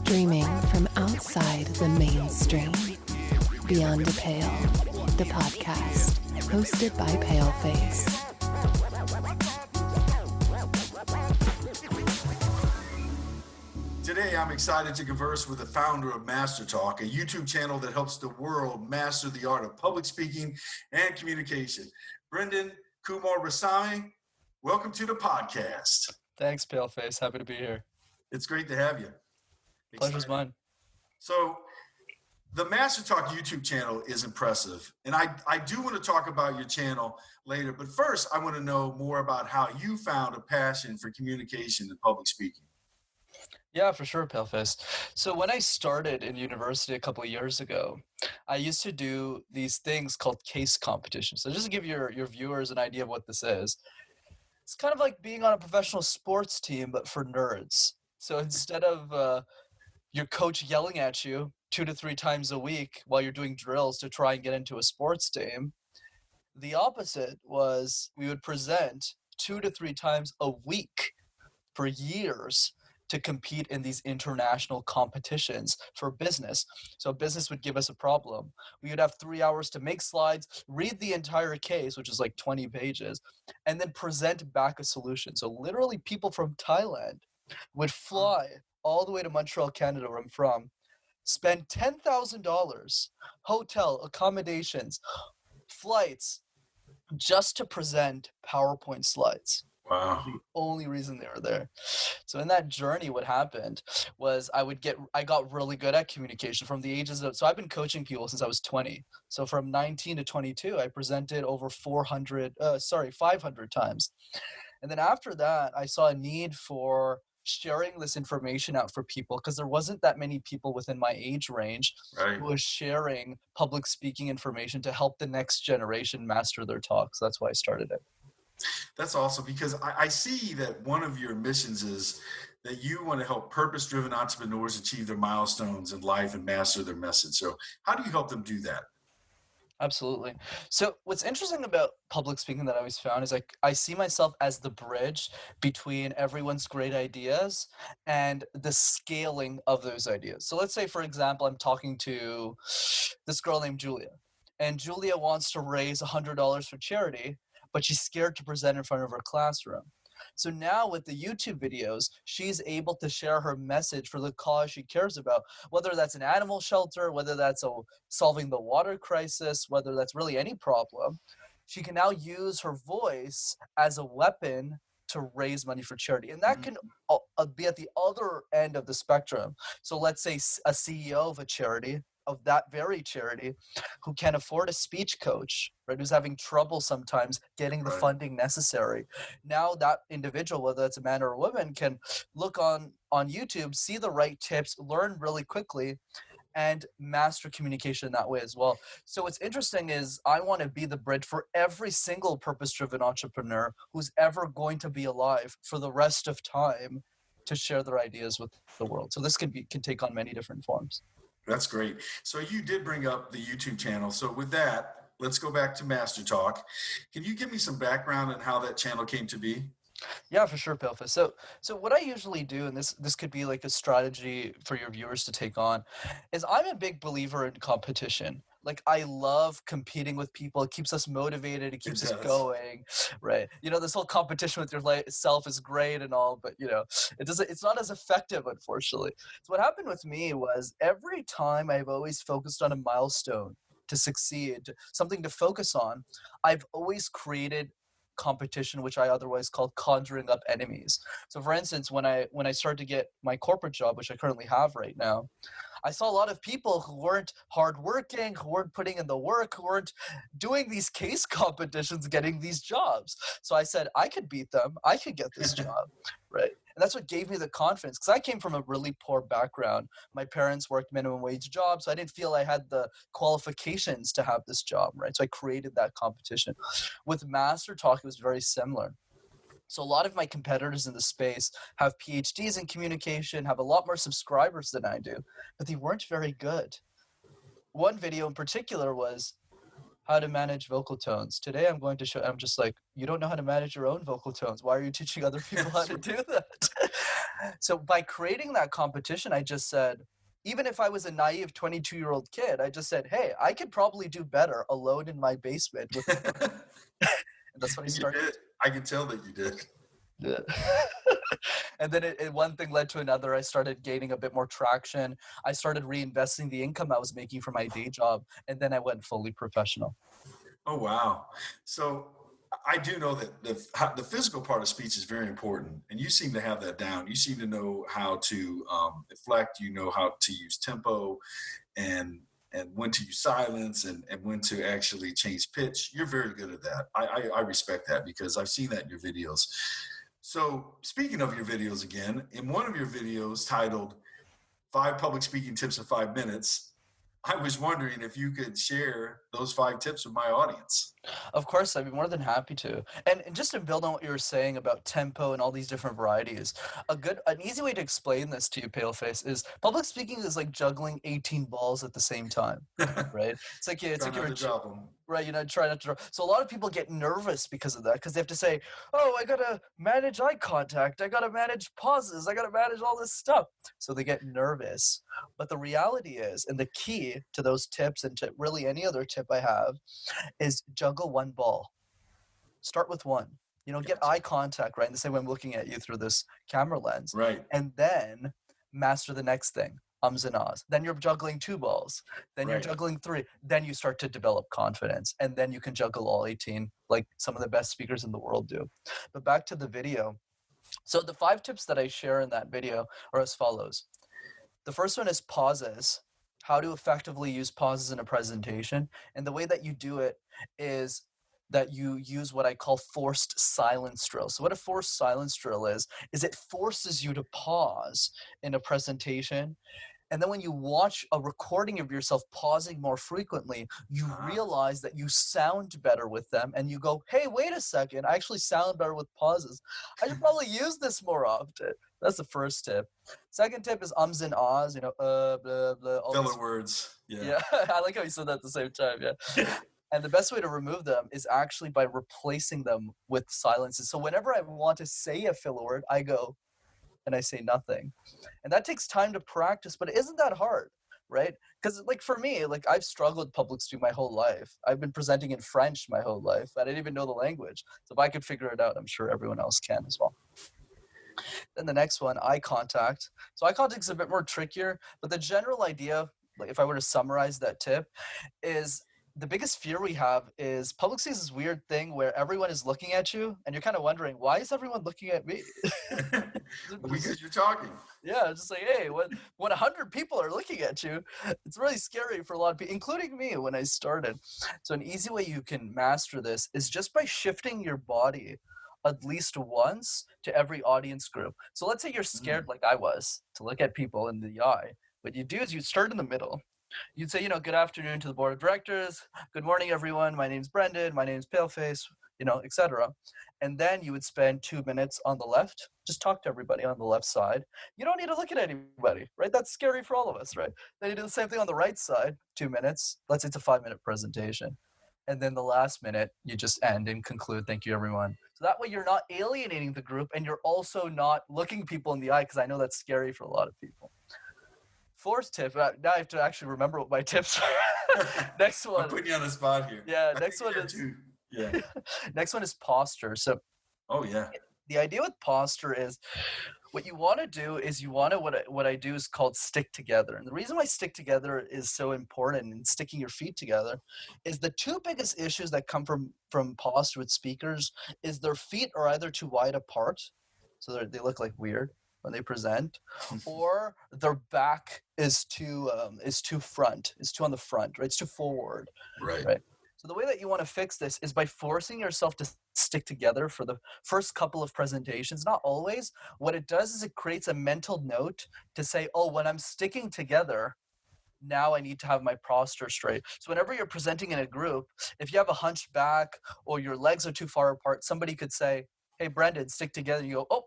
Streaming from outside the mainstream, Beyond a Pale, the podcast, hosted by Paleface. Today, I'm excited to converse with the founder of MasterTalk, a YouTube channel that helps the world master the art of public speaking and communication. Brenden Kumarasamy, welcome to the podcast. Thanks, Paleface. Happy to be here. It's great to have you. Pleasure's mine. So, the MasterTalk YouTube channel is impressive, and I do want to talk about your channel later, but first, I want to know more about how you found a passion for communication and public speaking. Yeah, for sure, Paleface. So when I started in university a couple of years ago, I used to do these things called case competitions. So just to give your viewers an idea of what this is, it's kind of like being on a professional sports team, but for nerds. So instead of your coach yelling at you 2 to 3 times a week while you're doing drills to try and get into a sports team, the opposite was we would present 2 to 3 times a week for years to compete in these international competitions for business. So business would give us a problem. We would have 3 hours to make slides, read the entire case, which is like 20 pages, and then present back a solution. So literally people from Thailand would fly all the way to Montreal, Canada, where I'm from, spend $10,000, hotel, accommodations, flights, just to present PowerPoint slides. Wow. The only reason they were there. So in that journey, what happened was I got really good at communication from the ages of, so I've been coaching people since I was 20. So from 19 to 22, I presented over 500 times. And then after that, I saw a need for sharing this information out for people because there wasn't that many people within my age range who was sharing public speaking information to help the next generation master their talk. So that's why I started it. That's awesome, because I see that one of your missions is that you want to help purpose-driven entrepreneurs achieve their milestones in life and master their message. So how do you help them do that? Absolutely. So what's interesting about public speaking that I always found is I see myself as the bridge between everyone's great ideas and the scaling of those ideas. So let's say, for example, I'm talking to this girl named Julia, and Julia wants to raise $100 for charity, but she's scared to present in front of her classroom. So now with the YouTube videos, she's able to share her message for the cause she cares about, whether that's an animal shelter, whether that's solving the water crisis, whether that's really any problem. She can now use her voice as a weapon to raise money for charity. And that can be at the other end of the spectrum. So let's say a CEO of a charity, of that very charity, who can afford a speech coach, right, who's having trouble sometimes getting the funding necessary. Now that individual, whether it's a man or a woman, can look on YouTube, see the right tips, learn really quickly, and master communication in that way as well. So what's interesting is I want to be the bridge for every single purpose-driven entrepreneur who's ever going to be alive for the rest of time to share their ideas with the world. So this can take on many different forms. That's great. So you did bring up the YouTube channel. So with that, let's go back to MasterTalk. Can you give me some background on how that channel came to be? Yeah, for sure, Pilfa. So what I usually do, and this could be like a strategy for your viewers to take on, is I'm a big believer in competition. Like, I love competing with people. It keeps us motivated. It keeps us going, right? You know, this whole competition with yourself is great and all, but, you know, it's not as effective, unfortunately. So what happened with me was every time I've always focused on a milestone to succeed, something to focus on, I've always created competition, which I otherwise call conjuring up enemies. So for instance, when I started to get my corporate job, which I currently have right now, I saw a lot of people who weren't hardworking, who weren't putting in the work, who weren't doing these case competitions, getting these jobs. So I said, I could beat them. I could get this job, right? And that's what gave me the confidence, because I came from a really poor background. My parents worked minimum wage jobs, so I didn't feel I had the qualifications to have this job, right? So I created that competition. With MasterTalk, it was very similar. So a lot of my competitors in the space have PhDs in communication, have a lot more subscribers than I do, but they weren't very good. One video in particular was how to manage vocal tones. Today I'm going to show, I'm just like, you don't know how to manage your own vocal tones. Why are you teaching other people how to do that? So by creating that competition, I just said, even if I was a naive 22-year-old kid, I just said, hey, I could probably do better alone in my basement with and that's what I And you started. did. I can tell that you did. Yeah. And then one thing led to another. I started gaining a bit more traction. I started reinvesting the income I was making from my day job, and then I went fully professional. Oh, wow. So I do know that the physical part of speech is very important, and you seem to have that down. You seem to know how to inflect, you know how to use tempo and when to use silence and when to actually change pitch. You're very good at that. I respect that because I've seen that in your videos. So speaking of your videos again, in one of your videos titled 5 Public Speaking Tips in 5 Minutes, I was wondering if you could share those 5 tips with my audience. Of course, I'd be more than happy to. And just to build on what you were saying about tempo and all these different varieties, an easy way to explain this to you, Paleface, is public speaking is like juggling 18 balls at the same time, right? It's like you're drop them. right, try not to draw. So a lot of people get nervous because of that, because they have to say, oh, I gotta manage eye contact, I gotta manage pauses, I gotta manage all this stuff. So they get nervous. But the reality is, and the key to those tips and to really any other tip I have, is juggle one ball. Start with one. Get eye contact, right? In the same way I'm looking at you through this camera lens. Right. And then master the next thing. Ums and ahs. Then you're juggling 2 balls. Then you're juggling 3. Then you start to develop confidence. And then you can juggle all 18 like some of the best speakers in the world do. But back to the video. So the 5 tips that I share in that video are as follows. The first one is pauses. How to effectively use pauses in a presentation. And the way that you do it is that you use what I call forced silence drill. So what a forced silence drill is it forces you to pause in a presentation. And then when you watch a recording of yourself pausing more frequently, you realize that you sound better with them. And you go, hey, wait a second, I actually sound better with pauses. I should probably use this more often. That's the first tip. Second tip is ums and ahs, blah, blah. All filler words. Yeah, I like how you said that at the same time, yeah. And the best way to remove them is actually by replacing them with silences. So whenever I want to say a filler word, I go and I say nothing. And that takes time to practice, but it isn't that hard, right? Because like for me, like I've struggled with public speaking my whole life. I've been presenting in French my whole life. I didn't even know the language. So if I could figure it out, I'm sure everyone else can as well. Then the next one, eye contact. So eye contact is a bit more trickier, but the general idea, like if I were to summarize that tip, is the biggest fear we have is public speaking is this weird thing where everyone is looking at you and you're kind of wondering, why is everyone looking at me? Because you're talking. Yeah, just like, hey, when 100 people are looking at you, it's really scary for a lot of people, including me when I started. So an easy way you can master this is just by shifting your body at least once to every audience group. So let's say you're scared like I was to look at people in the eye. What you do is you start in the middle. You'd say, good afternoon to the board of directors. Good morning, everyone. My name's Brenden. My name's Paleface, etc. And then you would spend 2 minutes on the left. Just talk to everybody on the left side. You don't need to look at anybody, right? That's scary for all of us, right? Then you do the same thing on the right side, 2 minutes. Let's say it's a 5-minute presentation. And then the last minute, you just end and conclude, thank you, everyone. So that way you're not alienating the group and you're also not looking people in the eye, because I know that's scary for a lot of people. Fourth tip, now I have to actually remember what my tips are. Next one. I'm putting you on the spot here. Yeah, next one is next one is posture. So the idea with posture is what you want to do is what I do is called stick together. And the reason why stick together is so important and sticking your feet together is the 2 biggest issues that come from posture with speakers is their feet are either too wide apart, so they look like weird when they present, or their back is too front, is too on the front, right? It's too forward, right? So the way that you want to fix this is by forcing yourself to stick together for the first couple of presentations. Not always. What it does is it creates a mental note to say, oh, when I'm sticking together, now I need to have my posture straight. So whenever you're presenting in a group, if you have a hunched back or your legs are too far apart, somebody could say, hey, Brenden, stick together. You go, oh,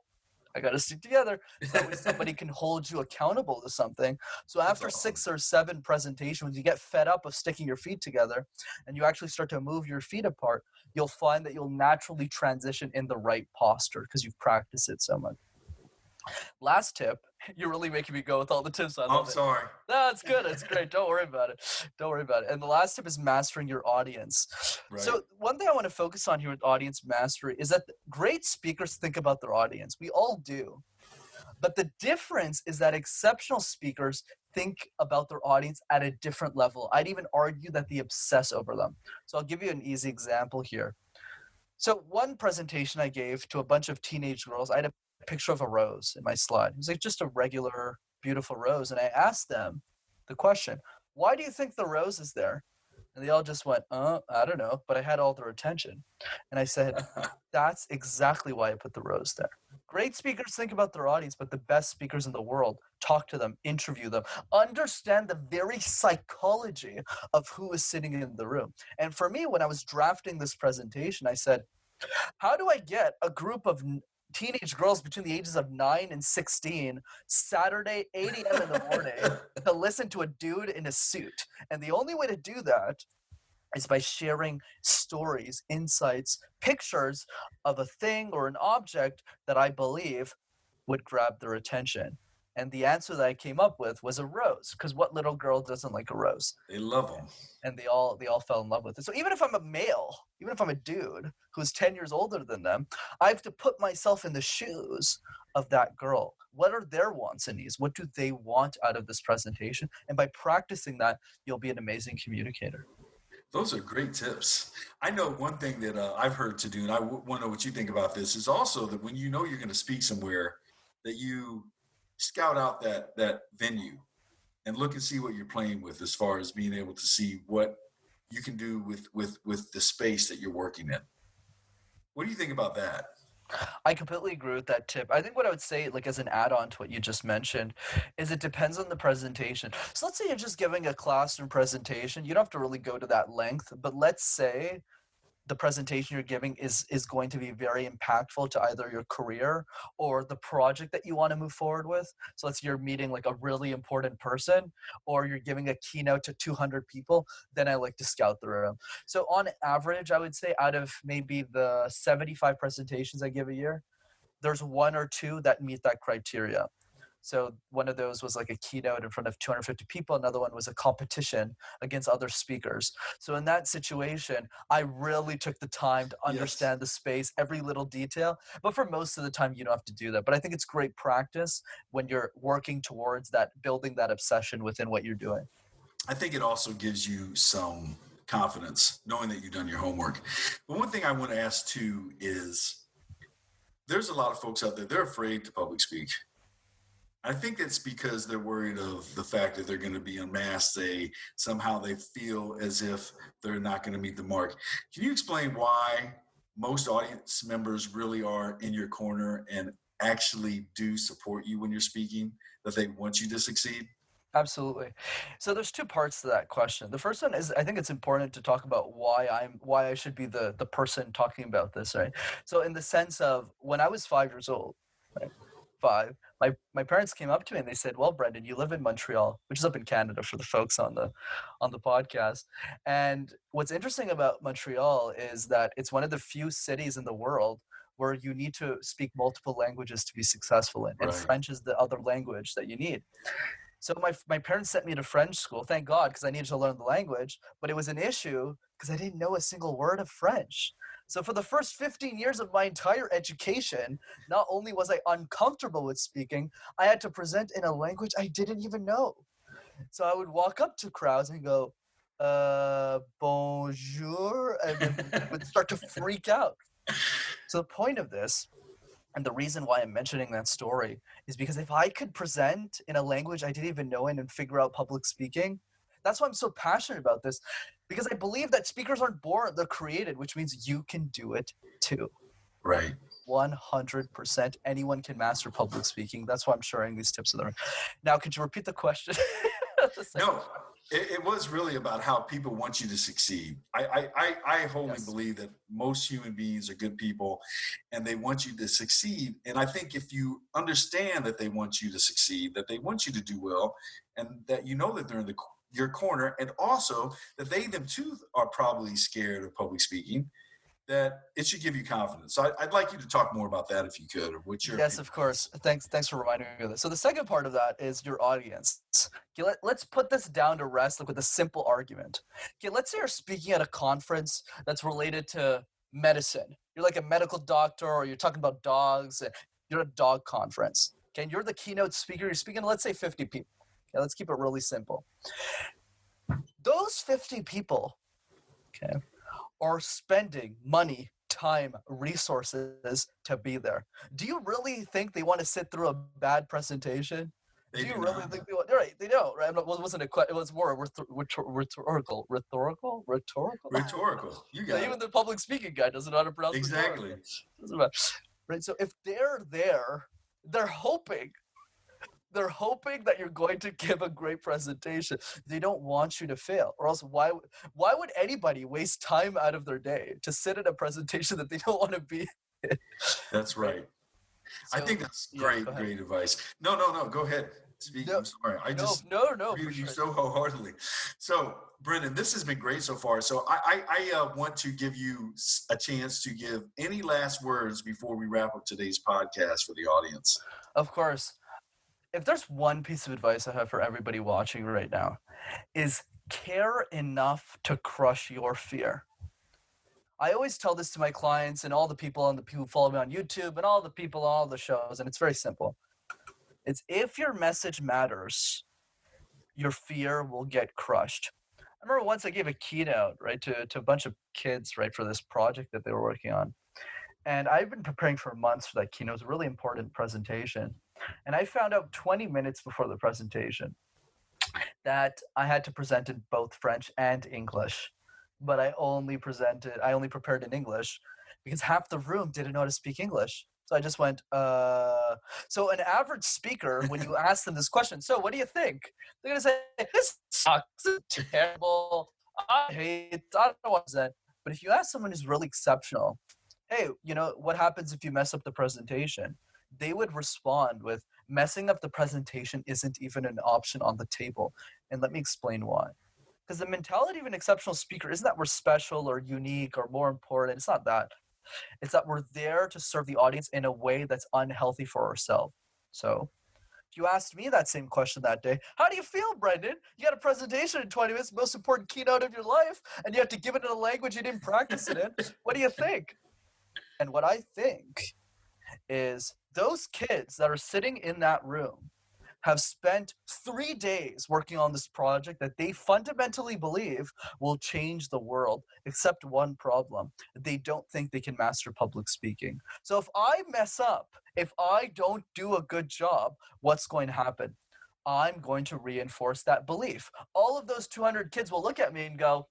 I got to stick together. So that way somebody can hold you accountable to something. So after 6 or 7 presentations, you get fed up of sticking your feet together and you actually start to move your feet apart, you'll find that you'll naturally transition in the right posture because you've practiced it so much. Last tip, you're really making me go with all the tips. I love I'm it. sorry. No, it's good. It's great. Don't worry about it. Don't worry about it. And the last tip is mastering your audience. Right. So one thing I want to focus on here with audience mastery is that great speakers think about their audience. We all do. But the difference is that exceptional speakers think about their audience at a different level. I'd even argue that they obsess over them. So I'll give you an easy example here. So one presentation I gave to a bunch of teenage girls, I had a picture of a rose in my slide. It was like just a regular, beautiful rose. And I asked them the question, why do you think the rose is there? And they all just went, I don't know, but I had all their attention. And I said, that's exactly why I put the rose there. Great speakers think about their audience, but the best speakers in the world talk to them, interview them, understand the very psychology of who is sitting in the room. And for me, when I was drafting this presentation, I said, how do I get a group of teenage girls between the ages of 9 and 16 Saturday 8 a.m. in the morning to listen to a dude in a suit? And the only way to do that is by sharing stories, insights, pictures of a thing or an object that I believe would grab their attention. And the answer that I came up with was a rose, because what little girl doesn't like a rose? They love them. And they all fell in love with it. So even if I'm a male, even if I'm a dude who's 10 years older than them, I have to put myself in the shoes of that girl. What are their wants and needs? What do they want out of this presentation? And by practicing that, you'll be an amazing communicator. Those are great tips. I know one thing that I've heard to do, and I want to know what you think about this, is also that when you know you're going to speak somewhere, that you scout out that venue and look and see what you're playing with, as far as being able to see what you can do with the space that you're working in. What do you think about that? I completely agree with that tip. I think what I would say, like as an add-on to what you just mentioned, is it depends on the presentation. So let's say you're just giving a classroom presentation. You don't have to really go to that length, but let's say the presentation you're giving is going to be very impactful to either your career or the project that you want to move forward with. So let's say you're meeting like a really important person, or you're giving a keynote to 200 people, then I like to scout the room. So on average, I would say out of maybe the 75 presentations I give a year, there's 1 or 2 that meet that criteria. So one of those was like a keynote in front of 250 people. Another one was a competition against other speakers. So in that situation, I really took the time to understand the space, every little detail. But for most of the time, you don't have to do that. But I think it's great practice when you're working towards that, building that obsession within what you're doing. I think it also gives you some confidence knowing that you've done your homework. But one thing I want to ask too is, there's a lot of folks out there, they're afraid to public speak. I think it's because they're worried of the fact that they're going to be unmasked. Somehow they feel as if they're not going to meet the mark. Can you explain why most audience members really are in your corner and actually do support you when you're speaking, that they want you to succeed? Absolutely. So there's 2 parts to that question. The first one is, I think it's important to talk about why I should be the person talking about this, right? So in the sense of when I was 5 years old, right? 5, my parents came up to me and they said, well, Brenden, you live in Montreal, which is up in Canada for the folks on the podcast. And what's interesting about Montreal is that it's one of the few cities in the world where you need to speak multiple languages to be successful in. And Right. French is the other language that you need. So my parents sent me to French school, thank God, because I needed to learn the language. But it was an issue because I didn't know a single word of French. So for the first 15 years of my entire education, not only was I uncomfortable with speaking, I had to present in a language I didn't even know. So I would walk up to crowds and go, bonjour, and then would start to freak out. So the point of this, and the reason why I'm mentioning that story, is because if I could present in a language I didn't even know and figure out public speaking, that's why I'm so passionate about this, because I believe that speakers aren't born, they're created, which means you can do it too. Right. 100%. Anyone can master public speaking. That's why I'm sharing these tips with them. Now, could you repeat the question? No, it was really about how people want you to succeed. I wholly Yes. believe that most human beings are good people and they want you to succeed. And I think if you understand that they want you to succeed, that they want you to do well, and that you know that they're in your corner, and also that they them too are probably scared of public speaking, that it should give you confidence. So I'd like you to talk more about that if you could, or what's your Yes, opinion? of course. Thanks for reminding me of this. So the second part of that is your audience. Okay, let's put this down to rest, like with a simple argument. Okay, let's say you're speaking at a conference that's related to medicine. You're like a medical doctor, or you're talking about dogs, and you're at a dog conference. Okay, and you're the keynote speaker. You're speaking to, let's say, 50 people. Okay, let's keep it really simple. Those 50 people, okay, are spending money, time, resources to be there. Do you really think they want to sit through a bad presentation? They Do you do really not. think they want? Right, they don't. Right? It wasn't a question. It was more rhetorical. Rhetorical. You Yeah, got even it. the public speaking guy doesn't know how to pronounce Exactly. rhetorical. Doesn't matter. Right. So if they're there, they're hoping that you're going to give a great presentation. They don't want you to fail, or else why would anybody waste time out of their day to sit in a presentation that they don't want to be in? That's right. I So, think that's yeah, great, go ahead. great advice. No, go ahead. Speak. No, I'm sorry. I No, just no, agree for with you sure. so wholeheartedly. So, Brenden, this has been great so far. So, I want to give you a chance to give any last words before we wrap up today's podcast for the audience. Of course. If there's one piece of advice I have for everybody watching right now, is care enough to crush your fear. I always tell this to my clients and all the people who follow me on YouTube and all the people on all the shows, and it's very simple. It's if your message matters, your fear will get crushed. I remember once I gave a keynote, right, to a bunch of kids, right, for this project that they were working on. And I've been preparing for months for that keynote. It was a really important presentation. And I found out 20 minutes before the presentation that I had to present in both French and English. But I only prepared in English because half the room didn't know how to speak English. So I just went, So an average speaker, when you ask them this question, so what do you think? They're going to say, this sucks, it's terrible, I hate it, I don't know what to say. But if you ask someone who's really exceptional, hey, what happens if you mess up the presentation? They would respond with, messing up the presentation isn't even an option on the table. And let me explain why. Because the mentality of an exceptional speaker isn't that we're special or unique or more important. It's not that. It's that we're there to serve the audience in a way that's unhealthy for ourselves. So if you asked me that same question that day, how do you feel, Brenden? You got a presentation in 20 minutes, most important keynote of your life, and you have to give it in a language you didn't practice it in. What do you think? And what I think is those kids that are sitting in that room have spent 3 days working on this project that they fundamentally believe will change the world, except one problem. They don't think they can master public speaking. So if I mess up, if I don't do a good job, what's going to happen? I'm going to reinforce that belief. All of those 200 kids will look at me and go,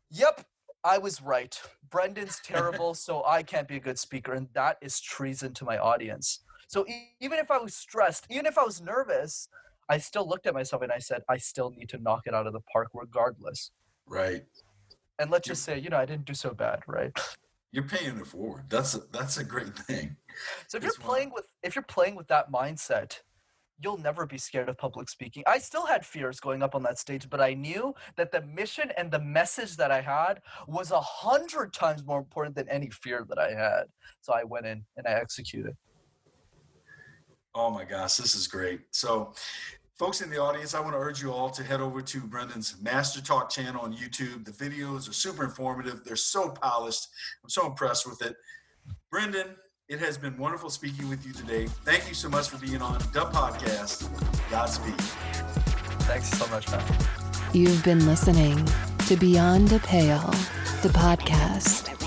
yep, I was right. Brendan's terrible, so I can't be a good speaker. And that is treason to my audience. So even if I was stressed, even if I was nervous, I still looked at myself and I said, I still need to knock it out of the park regardless. Right. And let's just say, I didn't do so bad, right? You're paying it forward. That's a great thing. So if you're playing with that mindset, you'll never be scared of public speaking. I still had fears going up on that stage, but I knew that the mission and the message that I had was 100 times more important than any fear that I had. So I went in and I executed. Oh my gosh, this is great. So folks in the audience, I want to urge you all to head over to Brenden's MasterTalk channel on YouTube. The videos are super informative. They're so polished. I'm so impressed with it. Brenden, it has been wonderful speaking with you today. Thank you so much for being on the podcast. Godspeed. Thanks so much, man. You've been listening to Beyond a Pale, the podcast.